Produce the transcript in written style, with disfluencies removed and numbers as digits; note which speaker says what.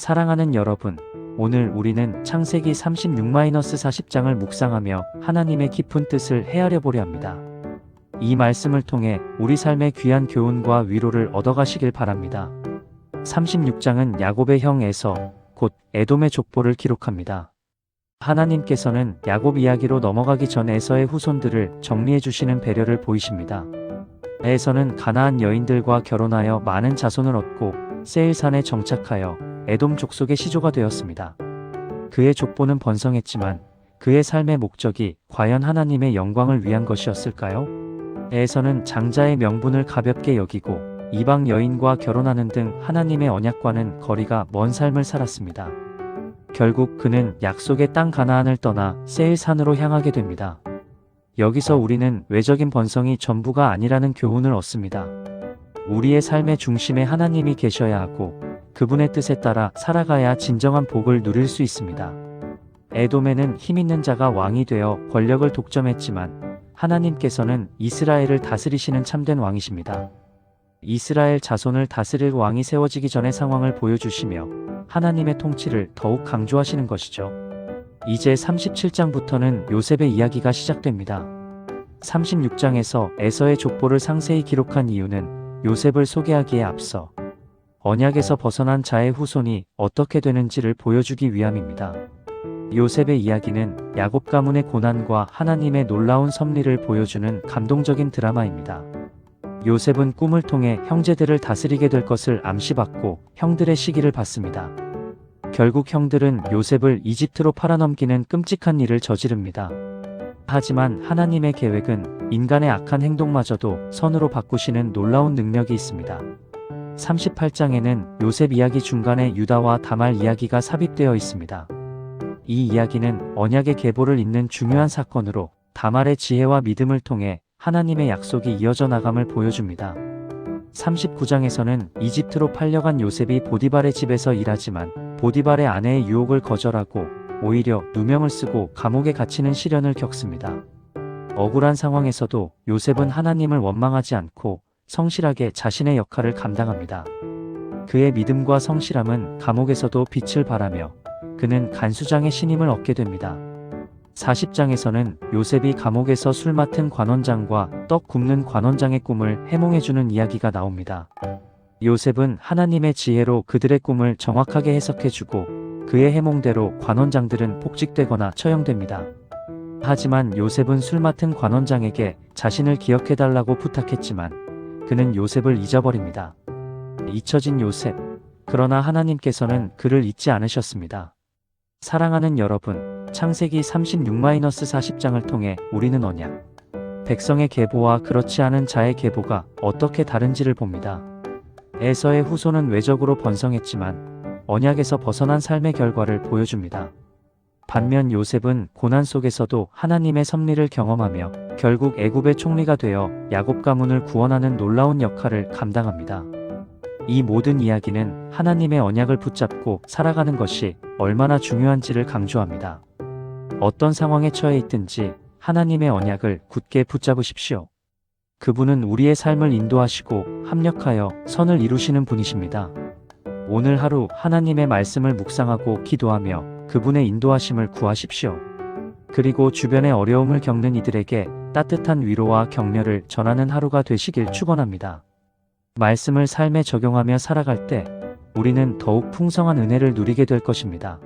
Speaker 1: 사랑하는 여러분, 오늘 우리는 창세기 36-40장을 묵상하며 하나님의 깊은 뜻을 헤아려 보려 합니다. 이 말씀을 통해 우리 삶의 귀한 교훈과 위로를 얻어가시길 바랍니다. 36장은 야곱의 형 에서, 곧 에돔의 족보를 기록합니다. 하나님께서는 야곱 이야기로 넘어가기 전 에서의 후손들을 정리해 주시는 배려를 보이십니다. 에서는 가나안 여인들과 결혼하여 많은 자손을 얻고 세일산에 정착하여 에돔 족속의 시조가 되었습니다. 그의 족보는 번성했지만 그의 삶의 목적이 과연 하나님의 영광을 위한 것이었을까요? 에서는 장자의 명분을 가볍게 여기고 이방 여인과 결혼하는 등 하나님의 언약과는 거리가 먼 삶을 살았습니다. 결국 그는 약속의 땅 가나안을 떠나 세일산으로 향하게 됩니다. 여기서 우리는 외적인 번성이 전부가 아니라는 교훈을 얻습니다. 우리의 삶의 중심에 하나님이 계셔야 하고 그분의 뜻에 따라 살아가야 진정한 복을 누릴 수 있습니다. 에돔에는 힘있는 자가 왕이 되어 권력을 독점했지만 하나님께서는 이스라엘을 다스리시는 참된 왕이십니다. 이스라엘 자손을 다스릴 왕이 세워지기 전의 상황을 보여주시며 하나님의 통치를 더욱 강조하시는 것이죠. 이제 37장부터는 요셉의 이야기가 시작됩니다. 36장에서 에서의 족보를 상세히 기록한 이유는 요셉을 소개하기에 앞서 언약에서 벗어난 자의 후손이 어떻게 되는지를 보여주기 위함입니다. 요셉의 이야기는 야곱 가문의 고난과 하나님의 놀라운 섭리를 보여주는 감동적인 드라마입니다. 요셉은 꿈을 통해 형제들을 다스리게 될 것을 암시받고 형들의 시기를 받습니다. 결국 형들은 요셉을 이집트로 팔아넘기는 끔찍한 일을 저지릅니다. 하지만 하나님의 계획은 인간의 악한 행동마저도 선으로 바꾸시는 놀라운 능력이 있습니다. 38장에는 요셉 이야기 중간에 유다와 다말 이야기가 삽입되어 있습니다. 이 이야기는 언약의 계보를 잇는 중요한 사건으로 다말의 지혜와 믿음을 통해 하나님의 약속이 이어져 나감을 보여줍니다. 39장에서는 이집트로 팔려간 요셉이 보디발의 집에서 일하지만 보디발의 아내의 유혹을 거절하고 오히려 누명을 쓰고 감옥에 갇히는 시련을 겪습니다. 억울한 상황에서도 요셉은 하나님을 원망하지 않고 성실하게 자신의 역할을 감당합니다. 그의 믿음과 성실함은 감옥에서도 빛을 발하며 그는 간수장의 신임을 얻게 됩니다. 40장에서는 요셉이 감옥에서 술 맡은 관원장과 떡 굽는 관원장의 꿈을 해몽해주는 이야기가 나옵니다. 요셉은 하나님의 지혜로 그들의 꿈을 정확하게 해석해주고 그의 해몽대로 관원장들은 복직되거나 처형됩니다. 하지만 요셉은 술 맡은 관원장에게 자신을 기억해달라고 부탁했지만 그는 요셉을 잊어버립니다. 잊혀진 요셉. 그러나 하나님께서는 그를 잊지 않으셨습니다. 사랑하는 여러분, 창세기 36-40장을 통해 우리는 언약, 백성의 계보와 그렇지 않은 자의 계보가 어떻게 다른지를 봅니다. 에서의 후손은 외적으로 번성했지만 언약에서 벗어난 삶의 결과를 보여줍니다. 반면 요셉은 고난 속에서도 하나님의 섭리를 경험하며 결국 애굽의 총리가 되어 야곱 가문을 구원하는 놀라운 역할을 감당합니다. 이 모든 이야기는 하나님의 언약을 붙잡고 살아가는 것이 얼마나 중요한지를 강조합니다. 어떤 상황에 처해 있든지 하나님의 언약을 굳게 붙잡으십시오. 그분은 우리의 삶을 인도하시고 합력하여 선을 이루시는 분이십니다. 오늘 하루 하나님의 말씀을 묵상하고 기도하며 그분의 인도하심을 구하십시오. 그리고 주변의 어려움을 겪는 이들에게 따뜻한 위로와 격려를 전하는 하루가 되시길 축원합니다. 말씀을 삶에 적용하며 살아갈 때 우리는 더욱 풍성한 은혜를 누리게 될 것입니다.